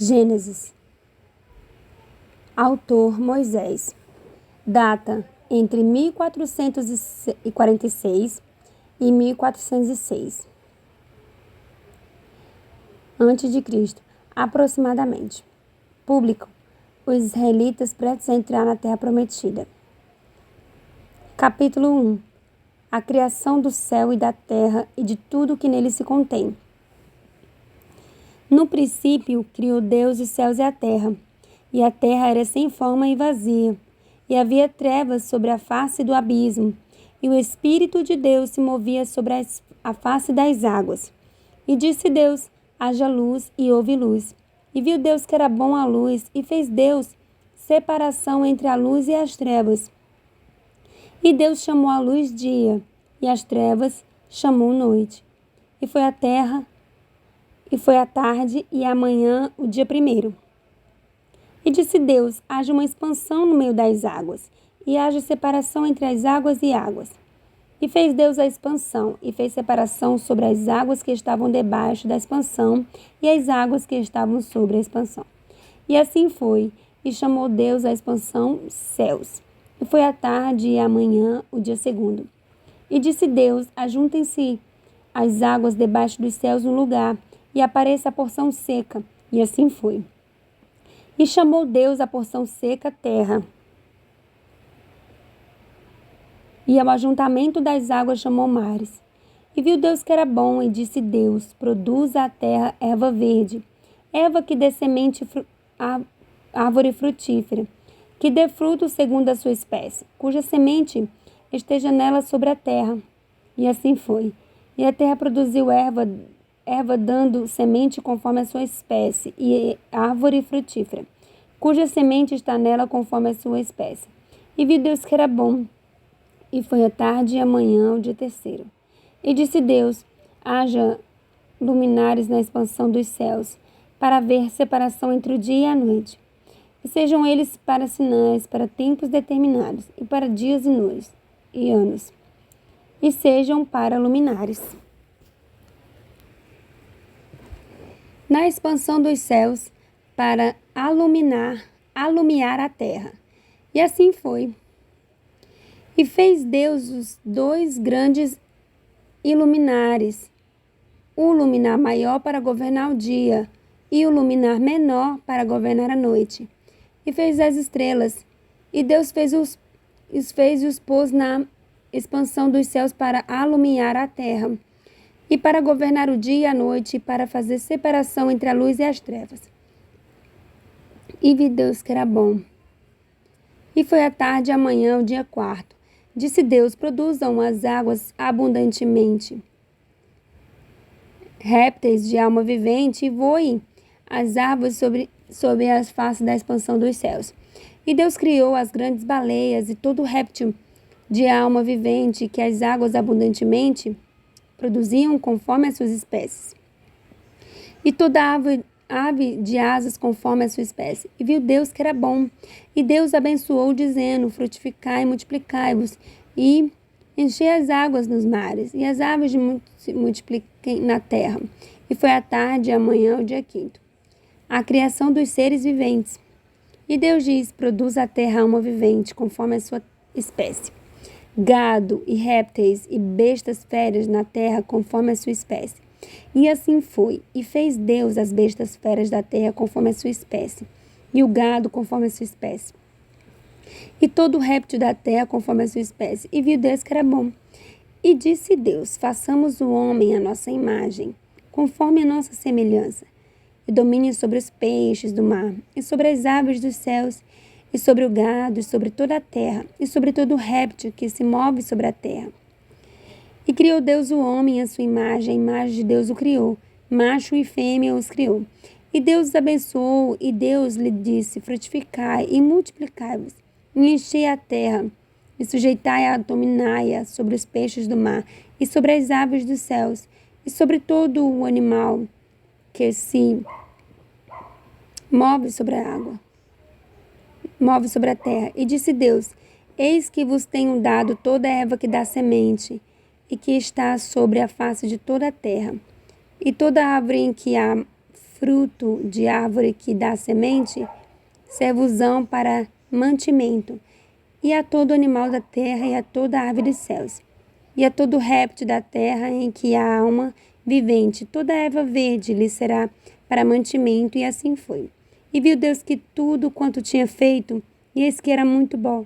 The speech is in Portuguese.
Gênesis. Autor Moisés. Data entre 1446 e 1406 a.C., aproximadamente. Público: os israelitas prestes a entrar na Terra Prometida. Capítulo 1. A criação do céu e da terra e de tudo que nele se contém. No princípio, criou Deus os céus e a terra era sem forma e vazia, e havia trevas sobre a face do abismo, e o Espírito de Deus se movia sobre a face das águas. E disse Deus: haja luz, e houve luz. E viu Deus que era bom a luz, e fez Deus separação entre a luz e as trevas. E Deus chamou a luz dia, e as trevas chamou noite. E foi a tarde e a manhã o dia primeiro. E disse Deus: haja uma expansão no meio das águas, e haja separação entre as águas e águas. E fez Deus a expansão, e fez separação sobre as águas que estavam debaixo da expansão e as águas que estavam sobre a expansão. E assim foi, e chamou Deus a expansão céus. E foi a tarde e a manhã o dia segundo. E disse Deus: ajuntem-se as águas debaixo dos céus num lugar, e apareça a porção seca. E assim foi. E chamou Deus a porção seca terra. E ao ajuntamento das águas chamou mares. E viu Deus que era bom, e disse Deus: produza a terra erva verde, erva que dê semente, árvore frutífera, que dê fruto segundo a sua espécie, cuja semente esteja nela sobre a terra. E assim foi. E a terra produziu erva dando semente conforme a sua espécie, e árvore frutífera, cuja semente está nela conforme a sua espécie. E viu Deus que era bom. E foi a tarde e a manhã o dia terceiro. E disse Deus: haja luminares na expansão dos céus, para haver separação entre o dia e a noite. E sejam eles para sinais, para tempos determinados, e para dias e noites, e anos. E sejam para luminares. Na expansão dos céus, para alumiar a terra. E assim foi. E fez Deus os dois grandes iluminares, o luminar maior para governar o dia, e o luminar menor para governar a noite. E fez as estrelas, e Deus fez e os pôs na expansão dos céus para alumiar a terra, e para governar o dia e a noite, e para fazer separação entre a luz e as trevas. E viu Deus que era bom. E foi a tarde e a manhã o dia quarto. Disse Deus: produzam as águas abundantemente répteis de alma vivente, e voem as árvores sobre as faces da expansão dos céus. E Deus criou as grandes baleias e todo réptil de alma vivente que as águas abundantemente produziam conforme as suas espécies. E toda ave de asas conforme a sua espécie. E viu Deus que era bom. E Deus abençoou, dizendo: frutificai e multiplicai-vos, e enchei as águas nos mares, e as aves se multipliquem na terra. E foi a tarde e a manhã o dia quinto. A criação dos seres viventes. E Deus diz: produz a terra alma vivente, conforme a sua espécie. Gado e répteis e bestas feras na terra, conforme a sua espécie. E assim foi. E fez Deus as bestas feras da terra, conforme a sua espécie, e o gado, conforme a sua espécie, e todo réptil da terra, conforme a sua espécie. E viu Deus que era bom. E disse Deus: façamos o homem à nossa imagem, conforme a nossa semelhança, e domine sobre os peixes do mar, e sobre as aves dos céus, e sobre o gado, e sobre toda a terra, e sobre todo réptil que se move sobre a terra. E criou Deus o homem à sua imagem, a imagem de Deus o criou, macho e fêmea os criou. E Deus os abençoou, e Deus lhe disse: frutificai e multiplicai-vos, e enchei a terra, e sujeitai-a, dominai-a sobre os peixes do mar, e sobre as aves dos céus, e sobre todo o animal que se move sobre a água, move sobre a terra. E disse Deus: eis que vos tenho dado toda a erva que dá semente, e que está sobre a face de toda a terra, e toda árvore em que há fruto de árvore que dá semente, servosão para mantimento, e a todo animal da terra, e a toda ave dos céus, e a todo réptil da terra em que há alma vivente, toda erva verde lhe será para mantimento, e assim foi. E viu Deus que tudo quanto tinha feito, e eis que era muito bom.